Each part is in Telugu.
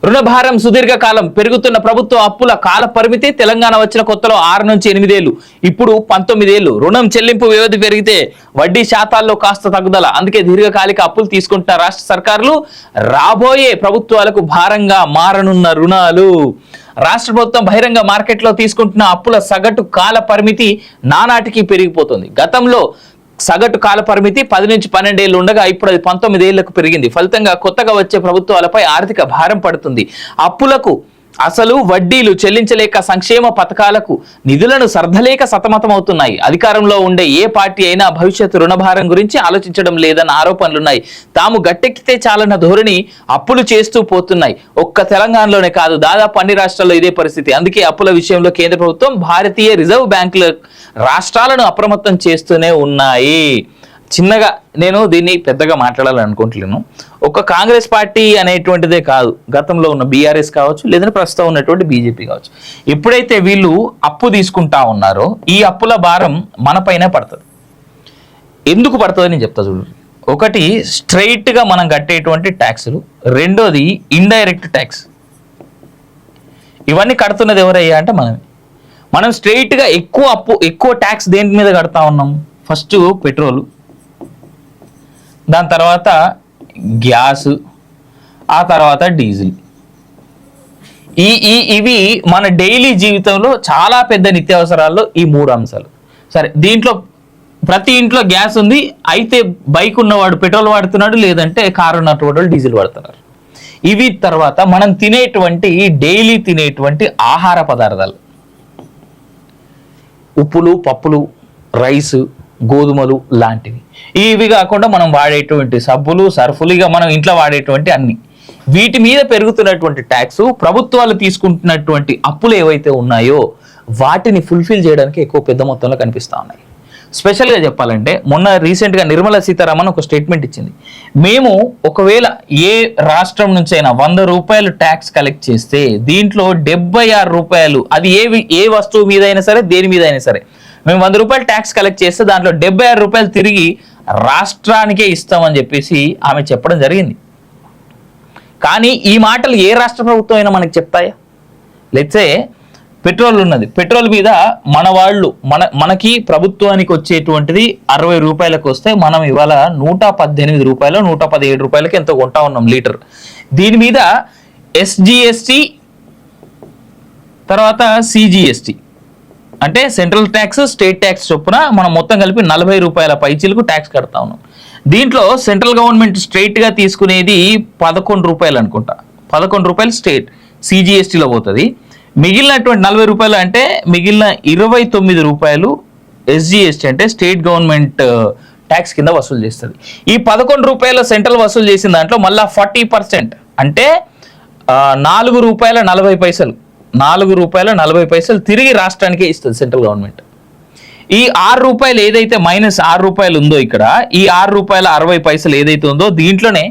రుణభారం సుదీర్ఘకాలం పెరుగుతున్న ప్రభుత్వ అప్పుల కాల పరిమితి తెలంగాణ వచ్చిన కొత్తలో 6 నుంచి 8 ఏళ్లు, ఇప్పుడు 19 ఏళ్లు. రుణం చెల్లింపు వ్యవధి పెరిగితే వడ్డీ శాతాల్లో కాస్త తగ్గుదల. అందుకే దీర్ఘకాలిక అప్పులు తీసుకుంటున్న రాష్ట్ర సర్కారులు రాబోయే ప్రభుత్వాలకు భారంగా మారనున్న రుణాలు. రాష్ట్ర ప్రభుత్వం బహిరంగ మార్కెట్లో తీసుకుంటున్న అప్పుల సగటు కాల పరిమితి నానాటికి పెరిగిపోతుంది. గతంలో సగటు కాల పరిమితి 10 నుంచి 12 ఏళ్ళు ఉండగా ఇప్పుడు అది 19 ఏళ్లకు పెరిగింది. ఫలితంగా కొత్తగా వచ్చే ప్రభుత్వాలపై ఆర్థిక భారం పడుతుంది. అప్పులకు అసలు వడ్డీలు చెల్లించలేక సంక్షేమ పథకాలకు నిధులను సర్దలేక సతమతమవుతున్నాయి. అధికారంలో ఉండే ఏ పార్టీ అయినా భవిష్యత్తు రుణభారం గురించి ఆలోచించడం లేదన్న ఆరోపణలున్నాయి. తాము గట్టెక్కితే చాలన్న ధోరణి అప్పులు చేస్తూ పోతున్నాయి. ఒక్క తెలంగాణలోనే కాదు, దాదాపు అన్ని రాష్ట్రాల్లో ఇదే పరిస్థితి. అందుకే అప్పుల విషయంలో కేంద్ర ప్రభుత్వం, భారతీయ రిజర్వ్ బ్యాంకుల రాష్ట్రాలను అప్రమత్తం చేస్తూనే ఉన్నాయి. చిన్నగా నేను దీన్ని పెద్దగా మాట్లాడాలనుకుంటున్నాను. ఒక కాంగ్రెస్ పార్టీ అనేటువంటిదే కాదు, గతంలో ఉన్న బీఆర్ఎస్ కావచ్చు, లేదంటే ప్రస్తుతం ఉన్నటువంటి బీజేపీ కావచ్చు, ఎప్పుడైతే వీళ్ళు అప్పు తీసుకుంటా ఉన్నారో ఈ అప్పుల భారం మనపైనే పడుతుంది. ఎందుకు పడుతుందని నేను చెప్తా చూడండి. ఒకటి, స్ట్రైట్గా మనం కట్టేటువంటి ట్యాక్సులు. రెండోది ఇండైరెక్ట్ ట్యాక్స్. ఇవన్నీ కడుతున్నది ఎవరయ్యా అంటే మనం స్ట్రైట్గా ఎక్కువ ట్యాక్స్ దేని మీద కడతా ఉన్నాం? ఫస్ట్ పెట్రోలు, దాని తర్వాత గ్యాస్, ఆ తర్వాత డీజిల్. ఇవి మన డైలీ జీవితంలో చాలా పెద్ద నిత్యావసరాల్లో ఈ 3 అంశాలు. సరే, దీంట్లో ప్రతి ఇంట్లో గ్యాస్ ఉంది, అయితే బైక్ ఉన్నవాడు పెట్రోల్ వాడుతున్నాడు, లేదంటే కారు ఉన్నటువంటి డీజిల్ వాడుతున్నారు. ఇవి తర్వాత మనం డైలీ తినేటువంటి ఆహార పదార్థాలు, ఉప్పులు, పప్పులు, రైసు, గోధుమలు లాంటివి. ఇవి కాకుండా మనం వాడేటువంటి సబ్బులు, సర్ఫులు, ఇక మనం ఇంట్లో వాడేటువంటి అన్ని, వీటి మీద పెరుగుతున్నటువంటి ట్యాక్స్, ప్రభుత్వాలు తీసుకుంటున్నటువంటి అప్పులు ఏవైతే ఉన్నాయో వాటిని ఫుల్ఫిల్ చేయడానికి ఎక్కువ పెద్ద మొత్తంలో కనిపిస్తూ ఉన్నాయి. స్పెషల్గా చెప్పాలంటే మొన్న రీసెంట్గా నిర్మలా సీతారామన్ ఒక స్టేట్మెంట్ ఇచ్చింది. మేము ఒకవేళ ఏ రాష్ట్రం నుంచి అయినా 100 రూపాయలు ట్యాక్స్ కలెక్ట్ చేస్తే దీంట్లో 76 రూపాయలు, అది ఏ వస్తువు మీద అయినా సరే, దేని మీద అయినా సరే, మేము 100 రూపాయలు ట్యాక్స్ కలెక్ట్ చేస్తే దాంట్లో 76 రూపాయలు తిరిగి రాష్ట్రానికే ఇస్తామని చెప్పేసి ఆమె చెప్పడం జరిగింది. కానీ ఈ మాటలు ఏ రాష్ట్ర ప్రభుత్వం అయినా మనకి చెప్తాయా? లెట్సే పెట్రోల్ ఉన్నది, పెట్రోల్ మీద మన వాళ్ళు మనకి ప్రభుత్వానికి వచ్చేటువంటిది 60 రూపాయలకు వస్తే మనం ఇవాళ 118 రూపాయలు 117 రూపాయలకి ఎంతో కొంటా ఉన్నాం లీటర్. దీని మీద SGST తర్వాత CGST అంటే సెంట్రల్ ట్యాక్స్, స్టేట్ ట్యాక్స్ చొప్పున మనం మొత్తం కలిపి 40 రూపాయల పైచీలకు ట్యాక్స్ కడతా ఉన్నాం. దీంట్లో సెంట్రల్ గవర్నమెంట్ స్ట్రైట్గా తీసుకునేది 11 రూపాయలు అనుకుంటా, 11 రూపాయలు స్టేట్ CGSTలో పోతుంది. మిగిలినటువంటి 40 రూపాయలు అంటే మిగిలిన 29 రూపాయలు SGST అంటే స్టేట్ గవర్నమెంట్ ట్యాక్స్ కింద వసూలు చేస్తుంది. ఈ 11 రూపాయల సెంట్రల్ వసూలు చేసిన దాంట్లో మళ్ళీ 40% అంటే 4 రూపాయల 40 పైసలు, 4 రూపాయల 40 పైసలు తిరిగి రాష్ట్రానికే ఇస్తుంది సెంట్రల్ గవర్నమెంట్. ఈ 6 రూపాయలు ఏదైతే -6 రూపాయలు ఉందో ఇక్కడ, ఈ 6 రూపాయల 60 పైసలు ఏదైతే ఉందో దీంట్లోనే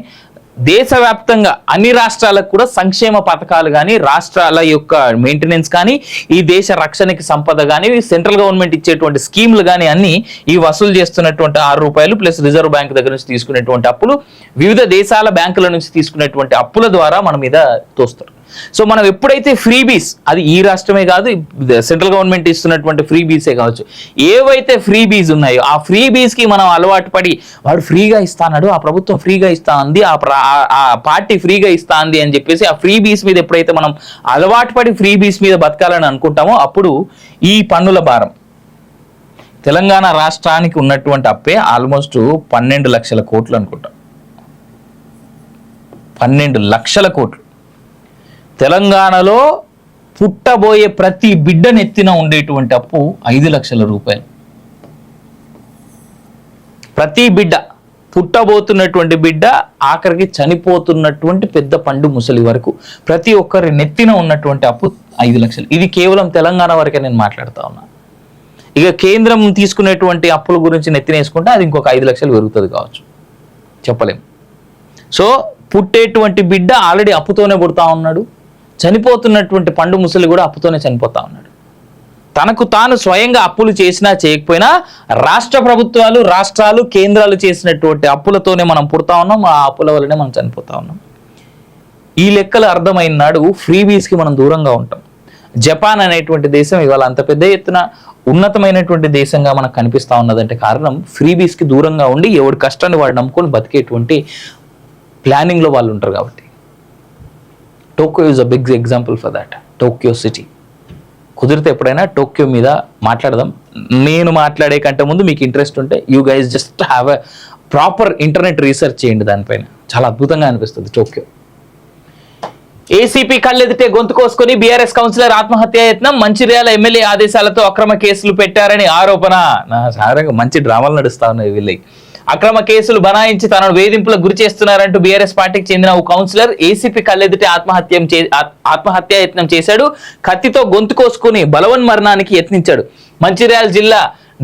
దేశవ్యాప్తంగా అన్ని రాష్ట్రాలకు కూడా సంక్షేమ పథకాలు కానీ, రాష్ట్రాల యొక్క మెయింటెనెన్స్ కానీ, ఈ దేశ రక్షణకి సంపద కానీ, సెంట్రల్ గవర్నమెంట్ ఇచ్చేటువంటి స్కీములు కానీ అన్ని ఈ వసూలు చేస్తున్నటువంటి 6 రూపాయలు ప్లస్ రిజర్వ్ బ్యాంక్ దగ్గర నుంచి తీసుకునేటువంటి అప్పులు, వివిధ దేశాల బ్యాంకుల నుంచి తీసుకునేటువంటి అప్పుల ద్వారా మన మీద తోస్తారు. సో మనం ఎప్పుడైతే ఫ్రీబీస్, అది ఈ రాష్ట్రమే కాదు, సెంట్రల్ గవర్నమెంట్ ఇస్తున్నటువంటి ఫ్రీబీసే కావచ్చు, ఏవైతే ఫ్రీబీస్ ఉన్నాయో ఆ ఫ్రీబీస్కి మనం అలవాటు పడి వాడు ఫ్రీగా ఇస్తాడు, ఆ ప్రభుత్వం ఫ్రీగా ఇస్తా అంది, ఆ పార్టీ ఫ్రీగా ఇస్తా అంది అని చెప్పేసి ఆ ఫ్రీబీస్ మీద ఎప్పుడైతే మనం అలవాటు పడి ఫ్రీబీస్ మీద బతకాలని అనుకుంటామో అప్పుడు ఈ పన్నుల భారం, తెలంగాణ రాష్ట్రానికి ఉన్నటువంటి అప్పే ఆల్మోస్ట్ 12 లక్షల కోట్లు అనుకుంటా, 12 లక్షల కోట్లు. తెలంగాణలో పుట్టబోయే ప్రతి బిడ్డనెత్తిన ఉండేటువంటి అప్పు 5 లక్షల రూపాయలు. ప్రతి బిడ్డ, పుట్టబోతున్నటువంటి బిడ్డ ఆఖరికి చనిపోతున్నటువంటి పెద్ద పండు ముసలి వరకు ప్రతి ఒక్కరి నెత్తిన ఉన్నటువంటి అప్పు 5 లక్షలు. ఇది కేవలం తెలంగాణ వరకే నేను మాట్లాడుతా ఉన్నా. ఇక కేంద్రం తీసుకునేటువంటి అప్పుల గురించి నెత్తినేసుకుంటే అది ఇంకొక 5 లక్షలు పెరుగుతుంది కావచ్చు, చెప్పలేము. సో పుట్టేటువంటి బిడ్డ ఆల్రెడీ అప్పుతోనే పుడతా ఉన్నాడు, చనిపోతున్నటువంటి పండు ముసలి కూడా అప్పుతోనే చనిపోతా ఉన్నాడు. తనకు తాను స్వయంగా అప్పులు చేసినా చేయకపోయినా రాష్ట్ర ప్రభుత్వాలు, రాష్ట్రాలు, కేంద్రాలు చేసినటువంటి అప్పులతోనే మనం పుడతా ఉన్నాం, ఆ అప్పుల వల్లనే మనం చనిపోతా ఉన్నాం. ఈ లెక్కలు అర్థమైన నాడు ఫ్రీబీస్కి మనం దూరంగా ఉంటాం. జపాన్ అనేటువంటి దేశం ఇవాళ అంత పెద్ద ఎత్తున ఉన్నతమైనటువంటి దేశంగా మనకు కనిపిస్తూ ఉన్నదంటే కారణం ఫ్రీబీస్కి దూరంగా ఉండి ఎవడి కష్టాన్ని వాడు నమ్ముకొని బతికేటువంటి ప్లానింగ్లో వాళ్ళు ఉంటారు కాబట్టి. Tokyo is a big example for that. Tokyo city కుదిరితే ఎప్పుడైనా టోక్యో మీద మాట్లాడదాం. నేను మాట్లాడే కంటే ముందు మీకు ఇంట్రెస్ట్ ఉంటే you guys just have a proper internet research చేయండి దానిపైన. చాలా అద్భుతంగా అనిపిస్తుంది టోక్యో. ఏసీపీ కళ్ళెదిటే గొంతు కోసుకొని బీఆర్ఎస్ కౌన్సిలర్ ఆత్మహత్యా యత్నం, మంచిర్యాల ఎమ్మెల్యే ఆదేశాలతో అక్రమ కేసులు పెట్టారని ఆరోపణ. నా సారంగా మంచి డ్రామాలు నడుస్తా ఉన్నాయి వీళ్ళకి. అక్రమ కేసులు బనాయించి తనను వేధింపులకు గురి చేస్తున్నారంటూ బీఆర్ఎస్ పార్టీకి చెందిన ఓ కౌన్సిలర్ ఏసీపీ కళ్ళెదిటే ఆత్మహత్యా యత్నం చేశాడు. కత్తితో గొంతు కోసుకుని బలవన్ మరణానికి యత్నించాడు. మంచిర్యాల జిల్లా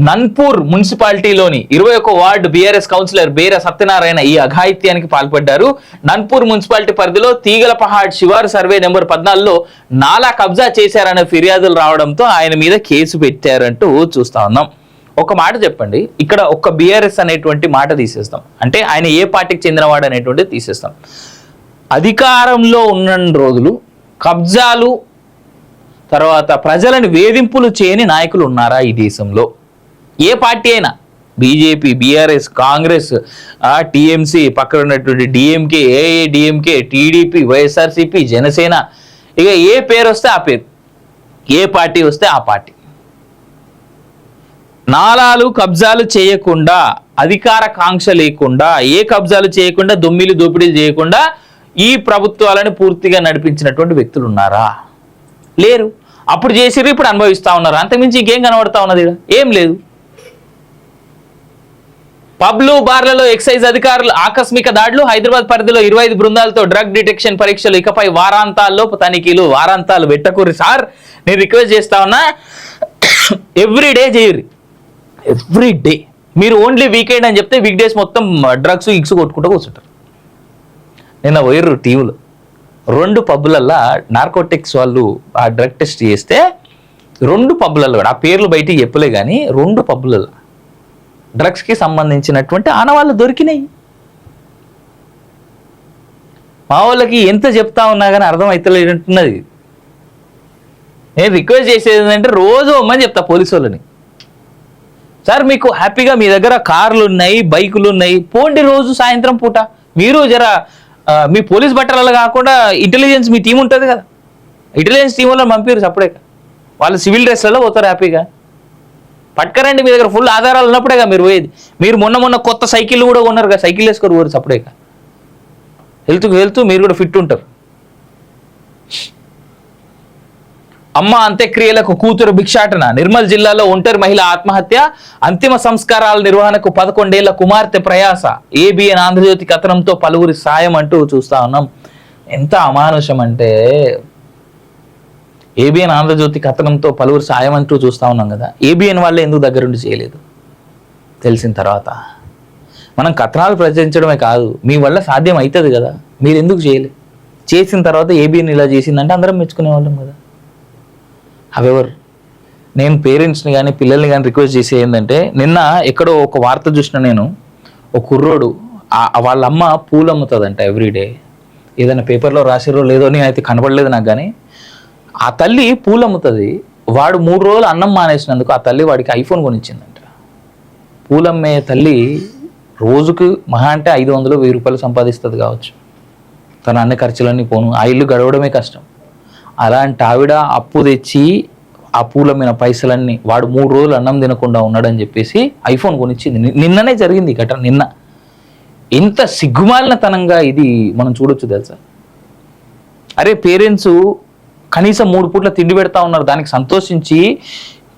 నన్పూర్ మున్సిపాలిటీలోని 21 వార్డు బీఆర్ఎస్ కౌన్సిలర్ బేర సత్యనారాయణ ఈ అఘాయిత్యానికి పాల్పడ్డారు. నన్పూర్ మున్సిపాలిటీ పరిధిలో తీగలపహాడ్ శివారు సర్వే నెంబర్ 14లో నాలా కబ్జా చేశారనే ఫిర్యాదులు రావడంతో ఆయన మీద కేసు పెట్టారంటూ చూస్తా ఉన్నాం. ఒక మాట చెప్పండి, ఇక్కడ ఒక్క బీఆర్ఎస్ అనేటువంటి మాట తీసేస్తాం, అంటే ఆయన ఏ పార్టీకి చెందినవాడు అనేటువంటిది తీసేస్తాం. అధికారంలో ఉన్న రోజులు కబ్జాలు తర్వాత ప్రజలను వేధింపులు చేయని నాయకులు ఉన్నారా ఈ దేశంలో? ఏ పార్టీ అయినా, బీజేపీ, బీఆర్ఎస్, కాంగ్రెస్, టీఎంసీ, పక్కన ఉన్నటువంటి DMK, AIADMK, TDP, YSRCP, Janasena, ఇక ఏ పేరు వస్తే ఆ పేరు, ఏ పార్టీ వస్తే ఆ పార్టీ. నాలాలు కబ్జాలు చేయకుండా, అధికార కాంక్ష లేకుండా, ఏ కబ్జాలు చేయకుండా, దొమ్మిలు దోపిడీలు చేయకుండా ఈ ప్రభుత్వాలను పూర్తిగా నడిపించినటువంటి వ్యక్తులు ఉన్నారా? లేరు. అప్పుడు చేసిర్రు, ఇప్పుడు అనుభవిస్తూ ఉన్నారు. అంతకుమించి ఇంకేం కనబడతా ఉన్నది? ఏం లేదు. పబ్లు, బార్లలో ఎక్సైజ్ అధికారులు ఆకస్మిక దాడులు. హైదరాబాద్ పరిధిలో 25 బృందాలతో డ్రగ్ డిటెక్షన్ పరీక్షలు. ఇకపై వారాంతాల్లో తనిఖీలు. వారాంతాలు పెట్టకూరి సార్, నేను రిక్వెస్ట్ చేస్తా ఉన్నా, ఎవ్రీడే చేయరు. ఎవ్రీడే మీరు ఓన్లీ వీకెండ్ అని చెప్తే వీక్ డేస్ మొత్తం డ్రగ్స్ ఇక్స్ కొట్టుకుంటూ కూర్చుంటారు. నిన్న పోయిర్రు టీవీలో 2 పబ్బులల్లో నార్కోటిక్స్ వాళ్ళు ఆ డ్రగ్ టెస్ట్ చేస్తే 2 పబ్బులలో, ఆ పేర్లు బయటికి చెప్పలే కానీ 2 పబ్బులలో డ్రగ్స్కి సంబంధించినటువంటి ఆనవాళ్ళు దొరికినాయి. మా వాళ్ళకి ఎంత చెప్తా ఉన్నా కానీ అర్థం అవుతలేనట్టున్నది. నేను రిక్వెస్ట్ చేసేది ఏంటంటే రోజు అమ్మని చెప్తా పోలీసు వాళ్ళని, సార్ మీకు హ్యాపీగా మీ దగ్గర కార్లు ఉన్నాయి, బైకులు ఉన్నాయి, పోండి రోజు సాయంత్రం పూట. మీరు జర మీ పోలీస్ బట్టలలో కాకుండా ఇంటెలిజెన్స్ మీ టీం ఉంటుంది కదా, ఇంటెలిజెన్స్ టీం వల్ల పంపిరు సపరేక, వాళ్ళు సివిల్ డ్రెస్లలో పోతారు హ్యాపీగా. పట్టుకరండి, మీ దగ్గర ఫుల్ ఆధారాలు ఉన్నప్పుడేగా మీరు పోయేది. మీరు మొన్న కొత్త సైకిల్ కూడా కొన్నారు కదా, సైకిల్ వేసుకొని పోరు సపరేక. హెల్త్ మీరు కూడా ఫిట్ ఉంటారు. అమ్మ అంత్యక్రియలకు కూతురు భిక్షాటన. నిర్మల్ జిల్లాలో ఒంటరి మహిళ ఆత్మహత్య. అంతిమ సంస్కారాల నిర్వహణకు 11 ఏళ్ల కుమార్తె ప్రయాస. ఏబిఎన్ ఆంధ్రజ్యోతి కథనంతో పలువురి సాయం అంటూ చూస్తా ఉన్నాం. ఎంత అమానుషం అంటే, ఏబిఎన్ ఆంధ్రజ్యోతి కథనంతో పలువురు సాయం అంటూ చూస్తా ఉన్నాం కదా. ఏబిఎన్ వాళ్ళే ఎందుకు దగ్గరుండి చేయలేదు? తెలిసిన తర్వాత మనం కథనాలు ప్రచురించడమే కాదు, మీ వల్ల సాధ్యం అవుతుంది కదా, మీరు ఎందుకు చేయలేదు? చేసిన తర్వాత ఏబిఎన్ ఇలా చేసిందంటే అందరం మెచ్చుకునే వాళ్ళం కదా. హవెవర్, నేను పేరెంట్స్ని కానీ పిల్లల్ని కానీ రిక్వెస్ట్ చేసే ఏంటంటే, నిన్న ఎక్కడో ఒక వార్త చూసిన నేను, ఒక కుర్రోడు వాళ్ళ అమ్మ పూలు అమ్ముతుందంట ఎవ్రీడే. ఏదైనా పేపర్లో రాసిరో లేదో అని అయితే కనపడలేదు నాకు, కానీ ఆ తల్లి పూలు అమ్ముతుంది. వాడు 3 రోజులు అన్నం మానేసినందుకు ఆ తల్లి వాడికి ఐఫోన్ కొనిచ్చిందంట. పూలమ్మే తల్లి రోజుకు మహా అంటే 500-1000 రూపాయలు సంపాదిస్తుంది కావచ్చు. తన అన్ని ఖర్చులన్నీ పోను, ఆ ఇల్లు గడవడమే కష్టం. అలాంటి ఆవిడ అప్పు తెచ్చి ఆ పూల మీద పైసలన్నీ, వాడు 3 రోజులు అన్నం తినకుండా ఉన్నాడని చెప్పేసి ఐఫోన్ కొనిచ్చింది. నిన్ననే జరిగింది ఘటన. నిన్న ఎంత సిగ్గుమాలినతనంగా ఇది మనం చూడొచ్చు తెలుసా. అరే పేరెంట్స్ కనీసం 3 పూట్ల తిండి పెడతా ఉన్నారు, దానికి సంతోషించి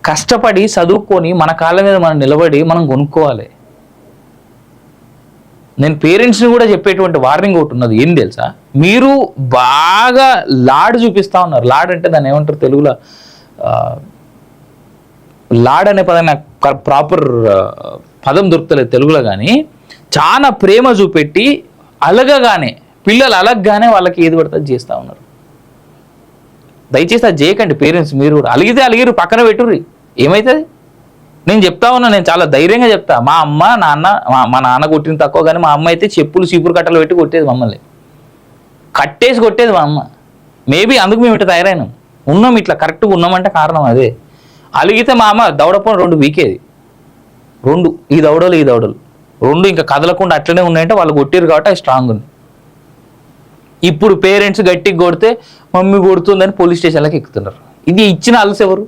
కష్టపడి చదువుకొని మన కాళ్ళ మీద మనం నిలబడి మనం కొనుక్కోవాలి. నేను పేరెంట్స్ని కూడా చెప్పేటువంటి వార్నింగ్ ఒకటి ఉన్నది, ఏం తెలుసా, మీరు బాగా లాడ్ చూపిస్తూ ఉన్నారు. లాడ్ అంటే దాన్ని ఏమంటారు తెలుగులో? లాడ్ అనే పదం నాకు ప్రాపర్ పదం దొరుకుతలేదు తెలుగులో, కానీ చాలా ప్రేమ చూపెట్టి అలగగానే, పిల్లలు అలగగానే వాళ్ళకి ఏది పడుతుంది చేస్తూ ఉన్నారు. దయచేసి అది చేయకండి పేరెంట్స్. మీరు కూడా అలిగితే అలిగిరు, పక్కన పెట్టుర్రి, ఏమవుతుంది? నేను చెప్తా ఉన్నా, నేను చాలా ధైర్యంగా చెప్తా. మా అమ్మ నాన్న, మా నాన్న కొట్టిన తక్కువ, కానీ మా అమ్మ అయితే చెప్పులు చీపురు కట్టలు పెట్టి కొట్టేది, మమ్మల్ని కట్టేసి కొట్టేది మా అమ్మ. మేబీ అందుకు మేము ఇట్లా తయారైనాం, ఉన్నాం ఇట్లా కరెక్ట్గా ఉన్నామంటే కారణం అదే. అలిగితే మా అమ్మ దవడపోను 2 వీకేది, 2 ఈ దవడలు 2 ఇంకా కదలకుండా అట్లనే ఉన్నాయంటే వాళ్ళు కొట్టిరు కాబట్టి అవి స్ట్రాంగ్ ఉంది. ఇప్పుడు పేరెంట్స్ గట్టిగా కొడితే మమ్మీ కొడుతుందని పోలీస్ స్టేషన్లకు ఎక్కుతున్నారు. ఇది ఇచ్చిన అలసి ఎవరు?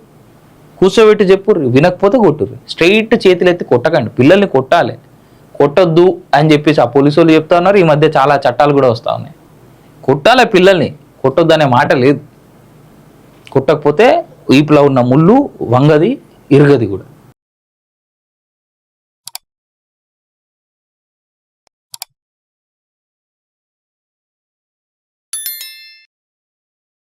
కూర్చోబెట్టి చెప్పుర్రు, వినకపోతే కొట్టుర్రు. స్ట్రైట్ చేతులు ఎత్తి కొట్టకండి, పిల్లల్ని కొట్టాలి, కొట్టొద్దు అని చెప్పేసి ఆ పోలీసు వాళ్ళు చెప్తా ఉన్నారు. ఈ మధ్య చాలా చట్టాలు కూడా వస్తూ ఉన్నాయి. కొట్టాలి పిల్లల్ని, కొట్టొద్దు అనే మాట లేదు. కొట్టకపోతే ఈపులో ఉన్న ముళ్ళు వంగది, ఇరగది కూడా.